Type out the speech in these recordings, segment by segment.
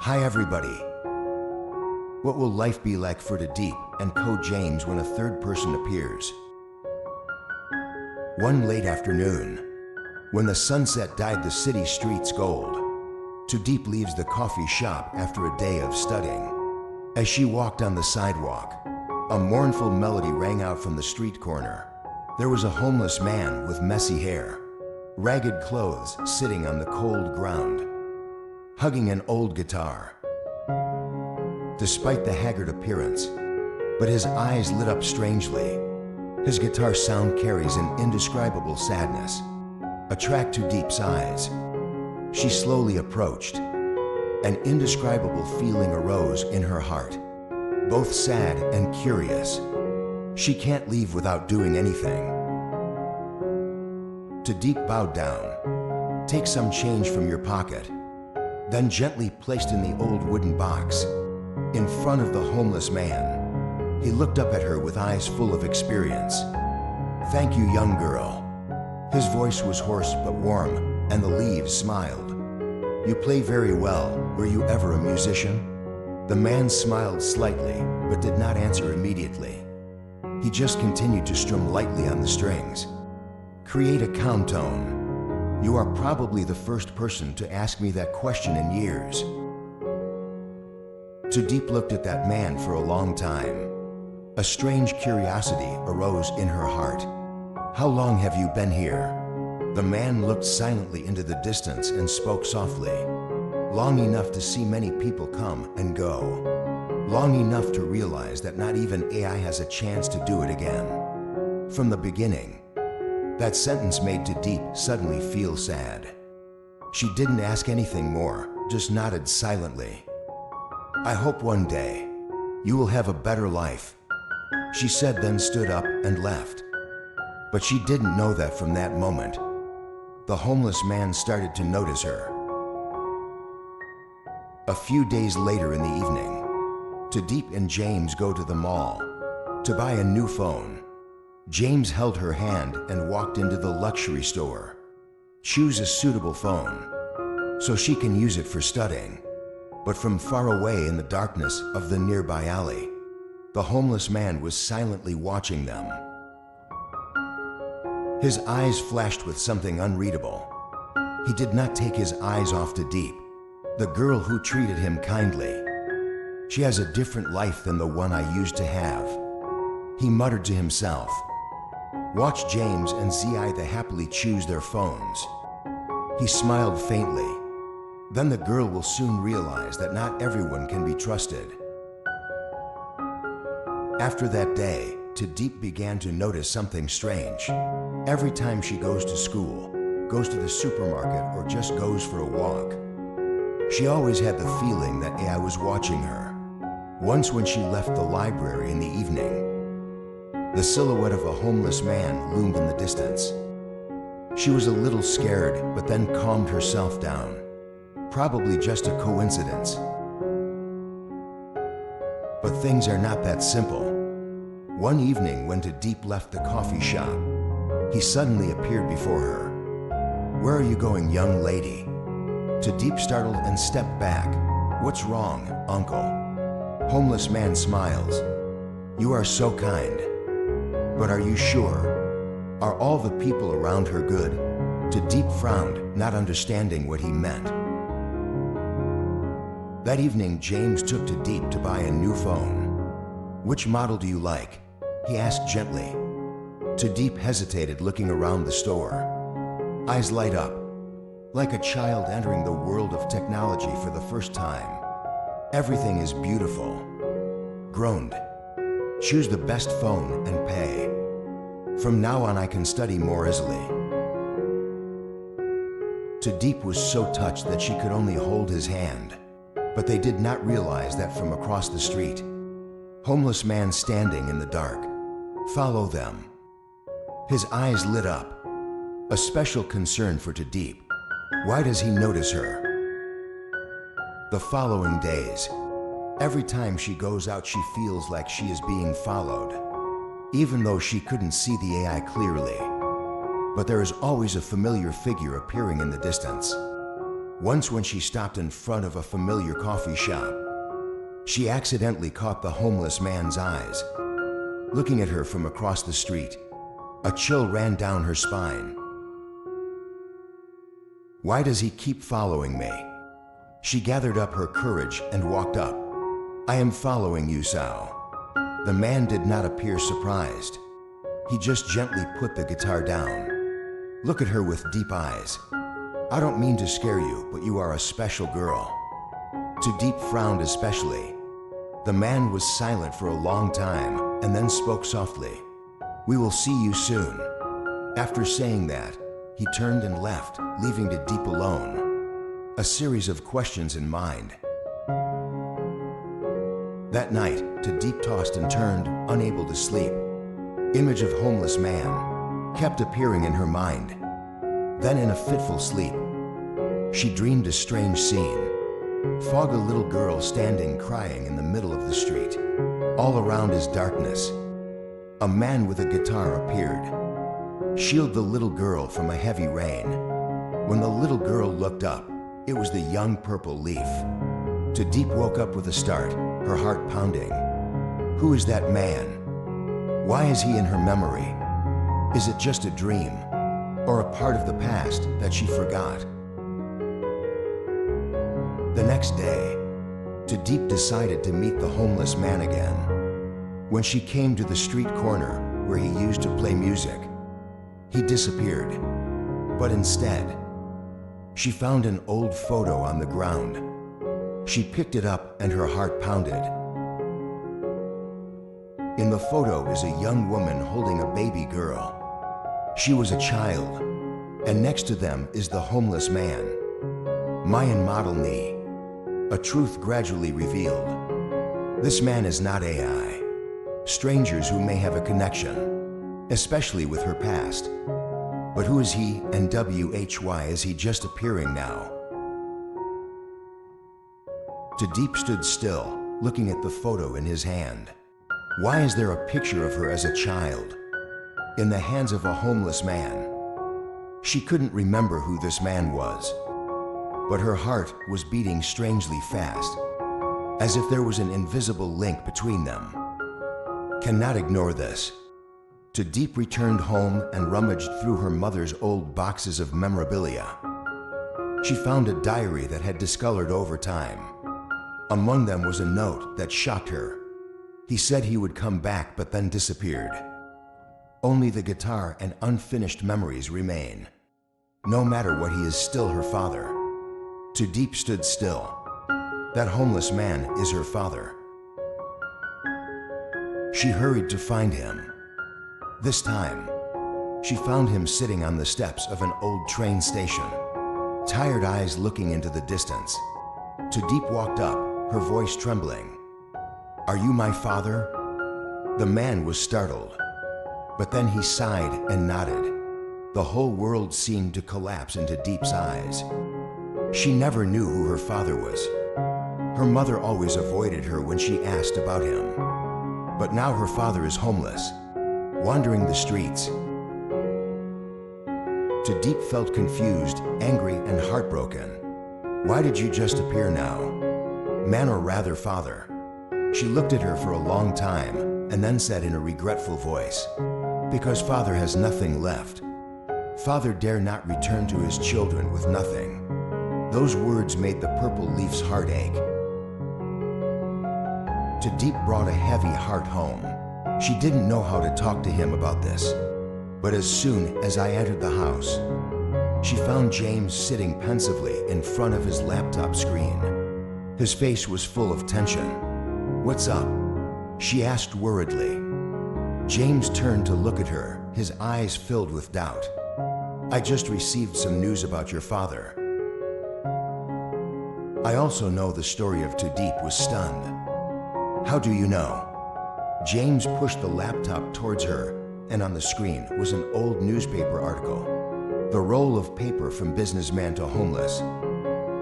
Hi everybody. What will life be like for Diep and Co. James when a third person appears? One late afternoon, when the sunset dyed the city streets gold, Diep leaves the coffee shop after a day of studying. As she walked on the sidewalk, a mournful melody rang out from the street corner. There was a homeless man with messy hair, ragged clothes sitting on the cold ground, hugging an old guitar. Despite the haggard appearance, but his eyes lit up strangely. His guitar sound carries an indescribable sadness. Attracted to Diep's eyes, she slowly approached. An indescribable feeling arose in her heart, both sad and curious. She can't leave without doing anything. Diep bowed down. Take some change from your pocket, then gently placed in the old wooden box in front of the homeless man. He looked up at her with eyes full of experience. Thank you, young girl. His voice was hoarse but warm, and the leaves smiled. You play very well. Were you ever a musician? The man smiled slightly, but did not answer immediately. He just continued to strum lightly on the strings. Create a calm tone. You are probably the first person to ask me that question in years. Diep looked at that man for a long time. A strange curiosity arose in her heart. How long have you been here? The man looked silently into the distance and spoke softly. Long enough to see many people come and go. Long enough to realize that not even AI has a chance to do it again. From the beginning. That sentence made Diep suddenly feel sad. She didn't ask anything more, just nodded silently. I hope one day you will have a better life, she said, then stood up and left. But she didn't know that from that moment, the homeless man started to notice her. A few days later in the evening, Diep and James go to the mall to buy a new phone. James held her hand and walked into the luxury store. Choose a suitable phone so she can use it for studying. But from far away in the darkness of the nearby alley, the homeless man was silently watching them. His eyes flashed with something unreadable. He did not take his eyes off Diep, the girl who treated him kindly. She has a different life than the one I used to have, he muttered to himself. Watch James and Zi happily choose their phones. He smiled faintly. Then the girl will soon realize that not everyone can be trusted. After that day, Diep began to notice something strange. Every time she goes to school, goes to the supermarket, or just goes for a walk, she always had the feeling that AI was watching her. Once when she left the library in the evening, the silhouette of a homeless man loomed in the distance. She was a little scared, but then calmed herself down. Probably just a coincidence. But things are not that simple. One evening when Diep left the coffee shop, he suddenly appeared before her. Where are you going, young lady? Diep startled and stepped back. What's wrong, uncle? Homeless man smiles. You are so kind. But are you sure? Are all the people around her good? Diep frowned, not understanding what he meant. That evening, James took Diep to buy a new phone. Which model do you like? He asked gently. Diep hesitated, looking around the store. Eyes light up, like a child entering the world of technology for the first time. Everything is beautiful. Groaned. Choose the best phone and pay. From now on I can study more easily. Diep was so touched that she could only hold his hand. But they did not realize that from across the street, homeless man standing in the dark. Follow them. His eyes lit up. A special concern for Diep. Why does he notice her? The following days, every time she goes out she feels like she is being followed, even though she couldn't see the AI clearly. But there is always a familiar figure appearing in the distance. Once when she stopped in front of a familiar coffee shop, she accidentally caught the homeless man's eyes, looking at her from across the street. A chill ran down her spine. Why does he keep following me? She gathered up her courage and walked up. I am following you, Sao. The man did not appear surprised. He just gently put the guitar down. Look at her with deep eyes. I don't mean to scare you, but you are a special girl. Diep frowned especially. The man was silent for a long time and then spoke softly. We will see you soon. After saying that, he turned and left, leaving Diep alone, a series of questions in mind. That night, Diep tossed and turned, unable to sleep. Image of homeless man kept appearing in her mind. Then in a fitful sleep, she dreamed a strange scene. Fog, a little girl standing crying in the middle of the street. All around is darkness. A man with a guitar appeared. Shield the little girl from a heavy rain. When the little girl looked up, it was the young purple leaf. Diep woke up with a start, her heart pounding. Who is that man? Why is he in her memory? Is it just a dream, or a part of the past that she forgot? The next day, Diep decided to meet the homeless man again. When she came to the street corner where he used to play music, he disappeared. But instead, she found an old photo on the ground. She picked it up and her heart pounded. In the photo is a young woman holding a baby girl. She was a child, and next to them is the homeless man. Mayan model ni. A truth gradually revealed. This man is not AI. Strangers who may have a connection, especially with her past. But who is he, and why is he just appearing now? Diep stood still, looking at the photo in his hand. Why is there a picture of her as a child, in the hands of a homeless man? She couldn't remember who this man was, but her heart was beating strangely fast, as if there was an invisible link between them. Cannot ignore this. Diep returned home and rummaged through her mother's old boxes of memorabilia. She found a diary that had discolored over time. Among them was a note that shocked her. He said he would come back but then disappeared. Only the guitar and unfinished memories remain. No matter what, he is still her father. Diep stood still. That homeless man is her father. She hurried to find him. This time, she found him sitting on the steps of an old train station, tired eyes looking into the distance. Diep walked up, her voice trembling. Are you my father? The man was startled, but then he sighed and nodded. The whole world seemed to collapse into Diep's eyes. She never knew who her father was. Her mother always avoided her when she asked about him. But now her father is homeless, wandering the streets. Diep felt confused, angry, and heartbroken. Why did you just appear now? Man, or rather father? She looked at her for a long time and then said in a regretful voice, because father has nothing left. Father dare not return to his children with nothing. Those words made the purple leaf's heart ache. Diep brought a heavy heart home. She didn't know how to talk to him about this. But as soon as I entered the house, she found James sitting pensively in front of his laptop screen. His face was full of tension. What's up? She asked worriedly. James turned to look at her, his eyes filled with doubt. I just received some news about your father. I also know the story of Diep was stunned. How do you know? James pushed the laptop towards her, and on the screen was an old newspaper article. The roll of paper from businessman to homeless.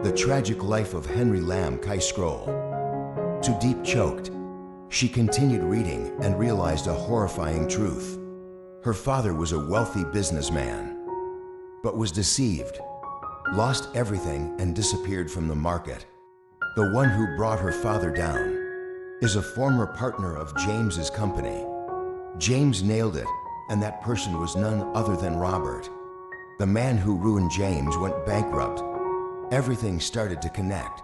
The tragic life of Henry Lam Kai Scroll. Diep choked. She continued reading and realized a horrifying truth. Her father was a wealthy businessman, but was deceived. lost everything and disappeared from the market. The one who brought her father down is a former partner of James's company. James nailed it, and that person was none other than Robert. The man who ruined James went bankrupt. Everything started to connect.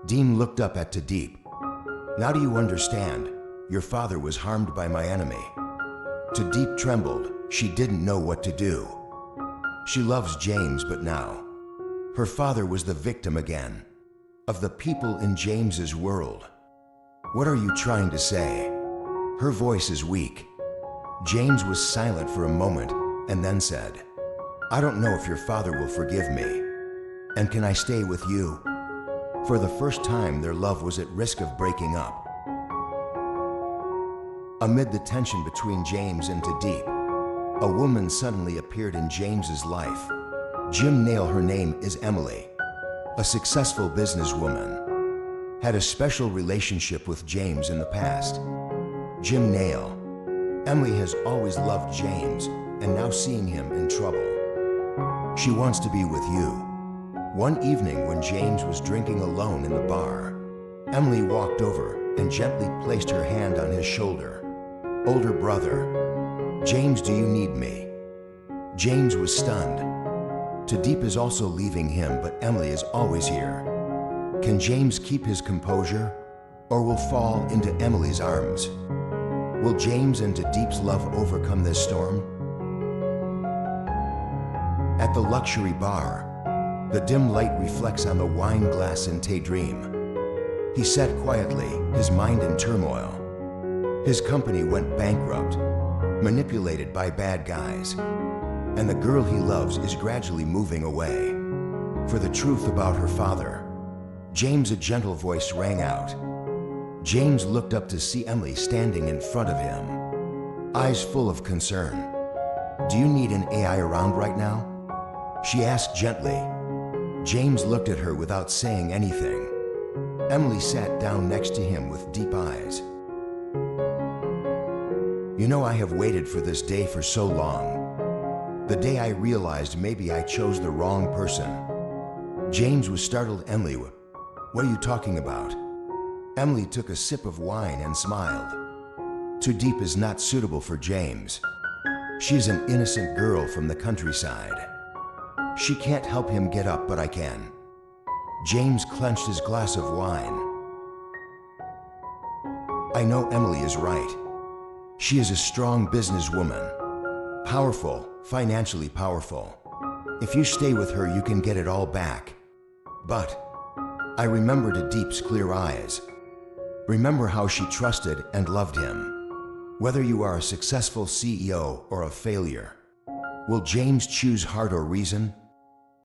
Dean looked up at Diep. Now do you understand? Your father was harmed by my enemy. Diep trembled. She didn't know what to do. She loves James, but now her father was the victim again of the people in James's world. What are you trying to say? Her voice is weak. James was silent for a moment and then said, I don't know if your father will forgive me. And can I stay with you? For the first time, their love was at risk of breaking up. Amid the tension between James and Diep, a woman suddenly appeared in James's life. Jim Nail, her name is Emily, a successful businesswoman, had a special relationship with James in the past. Jim Nail. Emily has always loved James, and now seeing him in trouble, she wants to be with you. One evening when James was drinking alone in the bar, Emily walked over and gently placed her hand on his shoulder. Older brother, James, do you need me? James was stunned. Diep is also leaving him, but Emily is always here. Can James keep his composure, or will fall into Emily's arms? Will James and Diep's love overcome this storm? At the luxury bar, the dim light reflects on the wine glass in Dream. He sat quietly, his mind in turmoil. His company went bankrupt, manipulated by bad guys, and the girl he loves is gradually moving away. For the truth about her father, James, a gentle voice rang out. James looked up to see Emily standing in front of him, eyes full of concern. Do you need an AI around right now? She asked gently. James looked at her without saying anything. Emily sat down next to him with deep eyes. You know, I have waited for this day for so long. The day I realized maybe I chose the wrong person. James was startled. Emily, what are you talking about? Emily took a sip of wine and smiled. Diep is not suitable for James. She is an innocent girl from the countryside. She can't help him get up, but I can. James clenched his glass of wine. I know Emily is right. She is a strong businesswoman, powerful, financially powerful. If you stay with her, you can get it all back. But I remember Diep's clear eyes. Remember how she trusted and loved him. Whether you are a successful CEO or a failure, will James choose heart or reason?